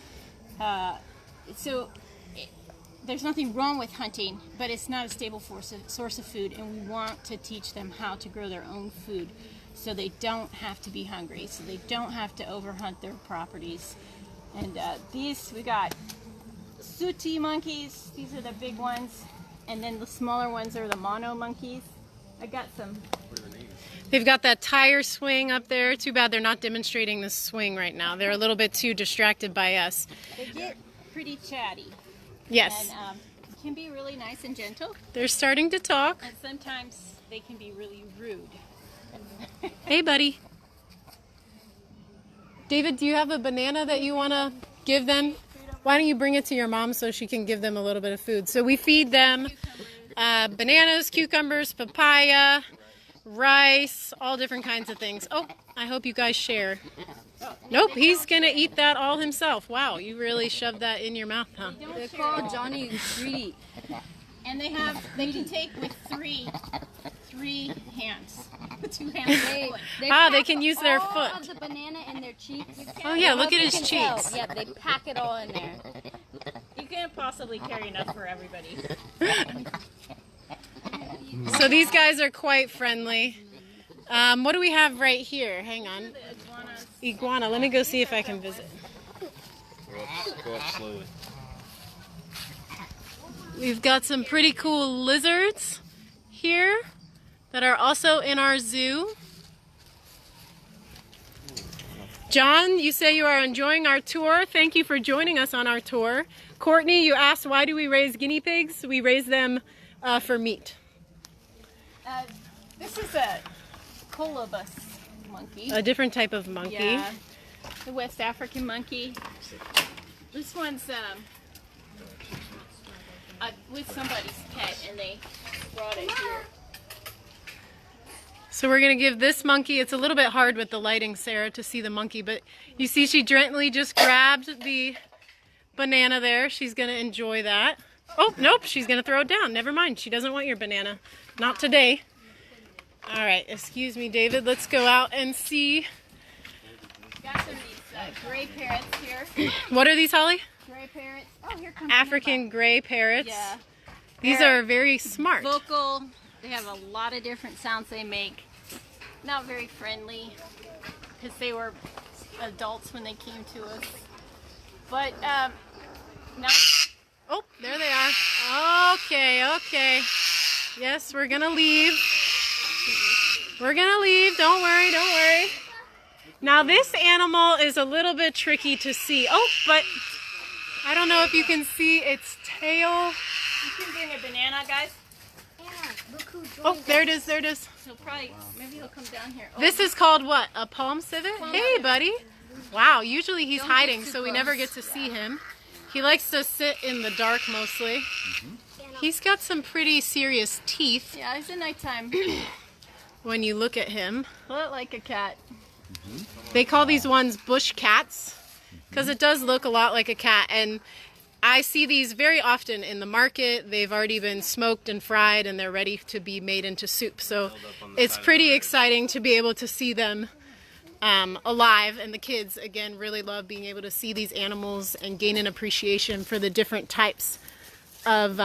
There's nothing wrong with hunting, but it's not a stable source of food, and we want to teach them how to grow their own food so they don't have to be hungry, so they don't have to overhunt their properties. And these, we got sooty monkeys. These are the big ones, and then the smaller ones are the mono monkeys. I got some. They've got that tire swing up there. Too bad they're not demonstrating the swing right now. They're a little bit too distracted by us. They get pretty chatty. Yes. And can be really nice and gentle. They're starting to talk. And sometimes they can be really rude. Hey, buddy. David, do you have a banana that you want to give them? Why don't you bring it to your mom so she can give them a little bit of food? So we feed them bananas, cucumbers, papaya, rice, all different kinds of things. Oh, I hope you guys share. Nope, he's going to eat that all himself. Wow, you really shoved that in your mouth, huh? They're called Johnny Greedy. And they can take with three hands. 2 hands. They can use their foot. Of the banana in their cheeks. Oh yeah, look at his You can cheeks. tell. Yeah, they pack it all in there. You can't possibly carry enough for everybody. So these guys are quite friendly. What do we have right here? Hang on. Iguana. Let me go see if I can visit. Go up slowly. We've got some pretty cool lizards here that are also in our zoo. John, you say you are enjoying our tour. Thank you for joining us on our tour. Courtney, you asked why do we raise guinea pigs? We raise them for meat. This is a colobus monkey. A different type of monkey. Yeah, the West African monkey. This one's with somebody's pet, and they brought it here. So we're going to give this monkey, it's a little bit hard with the lighting, Sarah, to see the monkey, but you see she gently just grabbed the banana there. She's going to enjoy that. Oh, nope, she's going to throw it down. Never mind, she doesn't want your banana. Not today. All right, excuse me, David. Let's go out and see. Got some of these gray parrots here. What are these, Holly? Gray parrots. Oh, here comes African gray parrots. Yeah. These are very smart. Vocal. They have a lot of different sounds they make. Not very friendly because they were adults when they came to us. But now. Oh, there they are. Okay. Yes, we're gonna leave. We're gonna leave. Don't worry. Now this animal is a little bit tricky to see. Oh, but I don't know if you can see its tail. You can bring a banana, guys. Look who joined Oh, there it is. Maybe he'll come down here. Oh, This is called what? A palm civet? Hey, buddy. Wow, usually he's hiding, so we never get to see him. He likes to sit in the dark mostly. He's got some pretty serious teeth yeah, it's a nighttime. when you look at him. Look like a cat. They call these ones bush cats because it does look a lot like a cat, and I see these very often in the market. They've already been smoked and fried and they're ready to be made into soup. So it's pretty exciting to be able to see them alive, and the kids again really love being able to see these animals and gain an appreciation for the different types of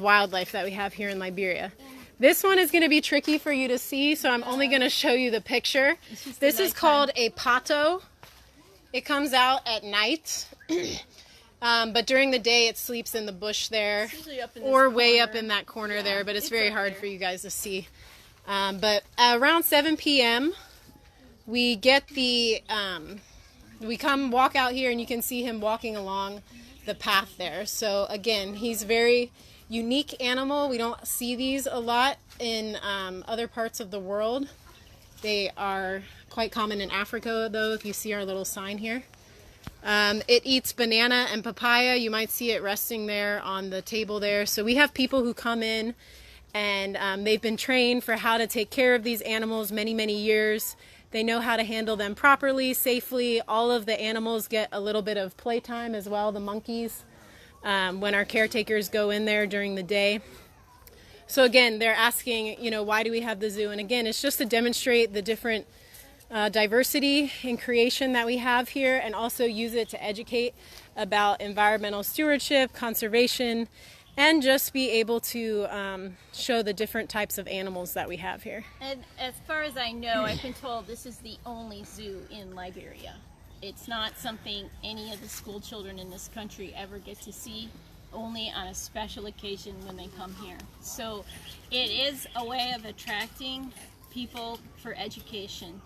wildlife that we have here in Liberia. This one is going to be tricky for you to see, so I'm only going to show you the picture. This is called a pato. It comes out at night, but during the day it sleeps in the bush there, or way up in that corner there, but it's very hard for you guys to see. But around 7 p.m. we get we come walk out here and you can see him walking along the path there. So again, he's a very unique animal. We don't see these a lot in other parts of the world. They are quite common in Africa, though, if you see our little sign here. It eats banana and papaya. You might see it resting there on the table there. So we have people who come in and they've been trained for how to take care of these animals many, many years. They know how to handle them properly, safely. All of the animals get a little bit of playtime as well, the monkeys, when our caretakers go in there during the day. So again, they're asking, why do we have the zoo? And again, it's just to demonstrate the different diversity in creation that we have here, and also use it to educate about environmental stewardship, conservation, and just be able to show the different types of animals that we have here. And as far as I know, I've been told this is the only zoo in Liberia. It's not something any of the school children in this country ever get to see. only on a special occasion when they come here. So it is a way of attracting people for education,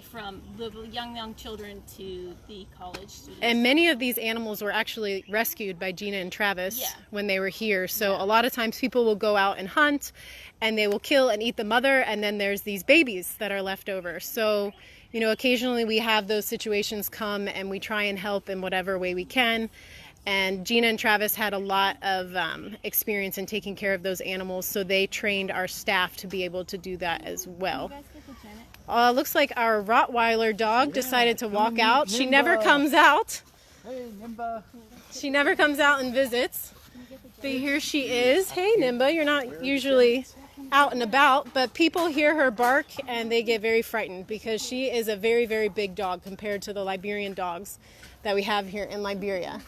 from little young children to the college students. And many of these animals were actually rescued by Gina and Travis when they were here. So a lot of times people will go out and hunt and they will kill and eat the mother, and then there's these babies that are left over. So, you know, occasionally we have those situations come and we try and help in whatever way we can. And Gina and Travis had a lot of experience in taking care of those animals, so they trained our staff to be able to do that as well. Looks like our Rottweiler dog decided to walk out. She never comes out. Hey, Nimba. She never comes out and visits. But here she is. Hey, Nimba, you're not usually out and about, but people hear her bark and they get very frightened because she is a very, very big dog compared to the Liberian dogs that we have here in Liberia.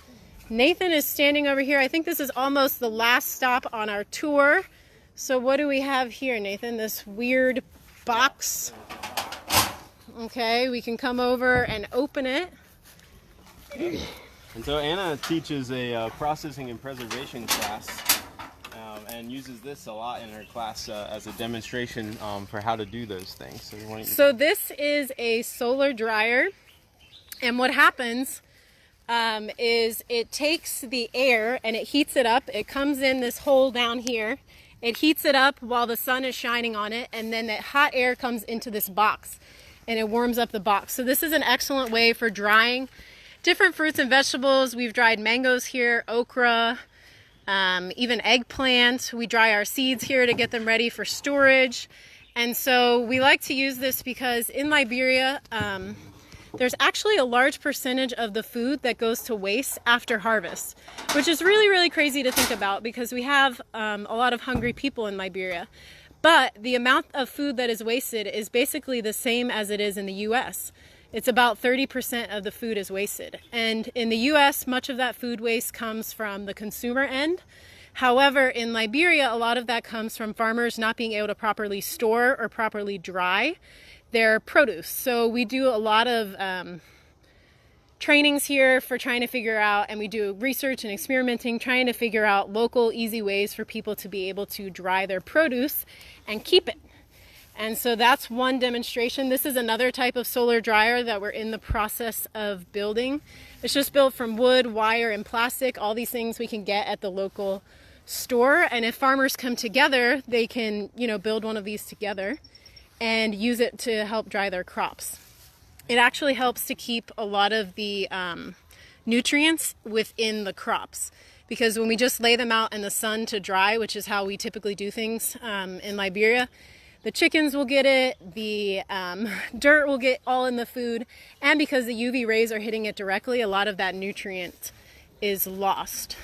Nathan is standing over here. I think this is almost the last stop on our tour. So what do we have here, Nathan? This weird box. Okay, we can come over and open it. And so Anna teaches a processing and preservation class and uses this a lot in her class as a demonstration for how to do those things. So this is a solar dryer, and what happens is it takes the air and it heats it up. It comes in this hole down here. It heats it up while the sun is shining on it, and then that hot air comes into this box and it warms up the box. So this is an excellent way for drying different fruits and vegetables. We've dried mangoes here, okra, even eggplant. We dry our seeds here to get them ready for storage. And so we like to use this because in Liberia, there's actually a large percentage of the food that goes to waste after harvest, which is really, really crazy to think about because we have a lot of hungry people in Liberia. But the amount of food that is wasted is basically the same as it is in the U.S. It's about 30% of the food is wasted. And in the U.S., much of that food waste comes from the consumer end. However, in Liberia, a lot of that comes from farmers not being able to properly store or properly dry their produce. So we do a lot of trainings here for trying to figure out, and we do research and experimenting, trying to figure out local, easy ways for people to be able to dry their produce and keep it. And so that's one demonstration. This is another type of solar dryer that we're in the process of building. It's just built from wood, wire, and plastic, all these things we can get at the local store. And if farmers come together, they can, build one of these together and use it to help dry their crops. It actually helps to keep a lot of the nutrients within the crops, because when we just lay them out in the sun to dry, which is how we typically do things in Liberia, the chickens will get it, the dirt will get all in the food, and because the UV rays are hitting it directly, a lot of that nutrient is lost.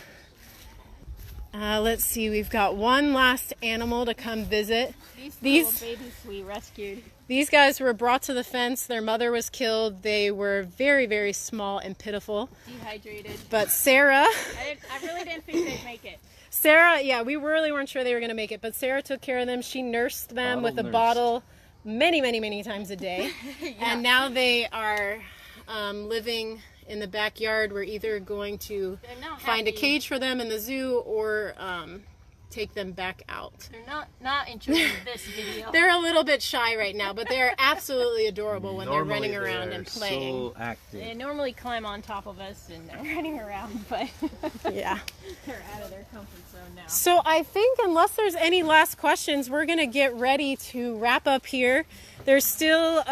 Let's see, we've got one last animal to come visit. These little babies we rescued. These guys were brought to the fence. Their mother was killed. They were very, very small and pitiful. Dehydrated. But Sarah... I really didn't think they'd make it. Sarah, we really weren't sure they were going to make it, but Sarah took care of them. She nursed them with a bottle many, many, many times a day. And now they are living in the backyard. We're either going to find a cage for them in the zoo or take them back out. They're not enjoying this video. They're a little bit shy right now, but they're absolutely adorable when they're running around and playing. So active. They normally climb on top of us and they're running around, but yeah, they're out of their comfort zone now. So I think unless there's any last questions, we're going to get ready to wrap up here. There's still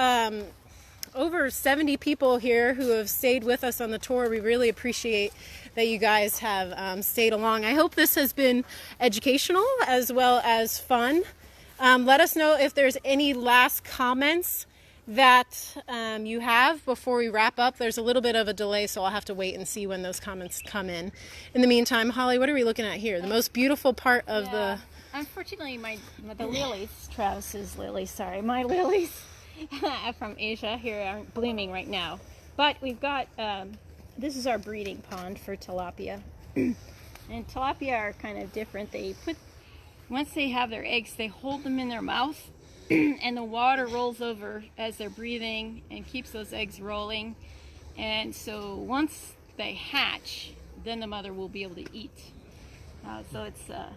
over 70 people here who have stayed with us on the tour. We really appreciate that you guys have stayed along. I hope this has been educational as well as fun. Let us know if there's any last comments that you have before we wrap up. There's a little bit of a delay, so I'll have to wait and see when those comments come in. In the meantime, Holly, what are we looking at here? The most beautiful part of the... Unfortunately, the lilies, Travis's lilies, sorry, my lilies from Asia here aren't blooming right now. But we've got... this is our breeding pond for tilapia. And tilapia are kind of different. Once they have their eggs, they hold them in their mouth and the water rolls over as they're breathing and keeps those eggs rolling. And so once they hatch, then the mother will be able to eat. So it's a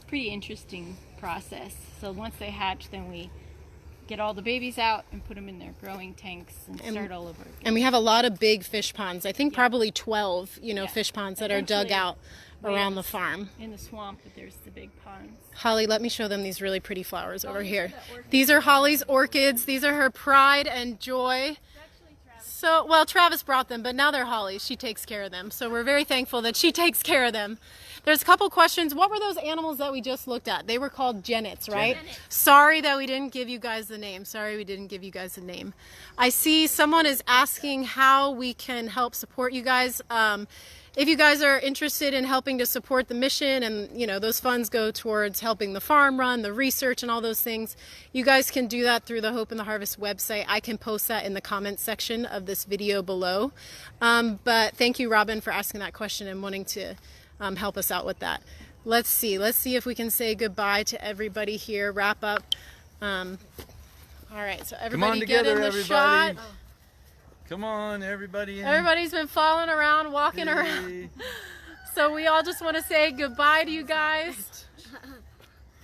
pretty interesting process. So once they hatch, then we get all the babies out and put them in their growing tanks and start all over again. And we have a lot of big fish ponds. I think probably 12, Yeah. fish ponds that are dug out around the farm. In the swamp, but there's the big ponds. Holly, let me show them these really pretty flowers over here. These are Holly's orchids. These are her pride and joy. So, well, Travis brought them, but now they're Holly's. She takes care of them. So we're very thankful that she takes care of them. There's a couple questions. What were those animals that we just looked at? They were called genets, right? Genets. Sorry that we didn't give you guys the name. Sorry we didn't give you guys the name. I see someone is asking how we can help support you guys. If you guys are interested in helping to support the mission and, those funds go towards helping the farm run, the research and all those things, you guys can do that through the Hope and the Harvest website. I can post that in the comments section of this video below. But thank you, Robin, for asking that question and wanting to help us out with that. Let's see if we can say goodbye to everybody here, wrap up. All right, so everybody get in the shot. Come on, everybody in. Everybody's been following around, walking around. So we all just want to say goodbye to you guys.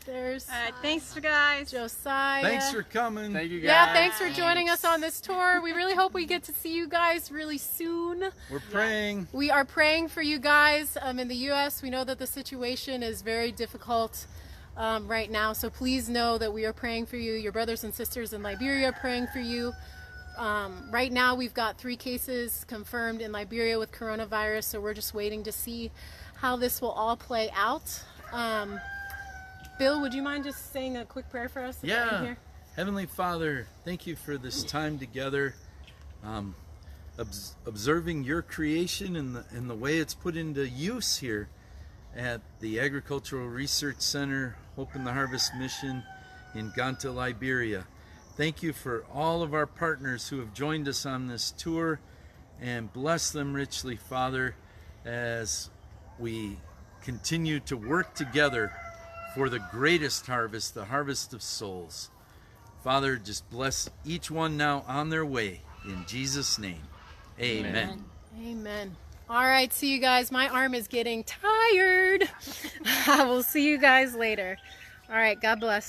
There's Thanks, guys. Josiah. Thanks for coming. Thank you guys. Yeah, thanks for joining us on this tour. We really hope we get to see you guys really soon. We're praying. We are praying for you guys in the U.S. We know that the situation is very difficult right now, so please know that we are praying for you. Your brothers and sisters in Liberia are praying for you. Right now we've got 3 cases confirmed in Liberia with coronavirus, so we're just waiting to see how this will all play out. Bill, would you mind just saying a quick prayer for us? Yeah. Here? Heavenly Father, thank you for this time together, observing your creation and the way it's put into use here at the Agricultural Research Center, Hope and the Harvest Mission in Ganta, Liberia. Thank you for all of our partners who have joined us on this tour, and bless them richly, Father, as we continue to work together for the greatest harvest, the harvest of souls. Father, just bless each one now on their way. In Jesus' name, amen. Amen. All right, see you guys. My arm is getting tired. I will see you guys later. All right, God bless.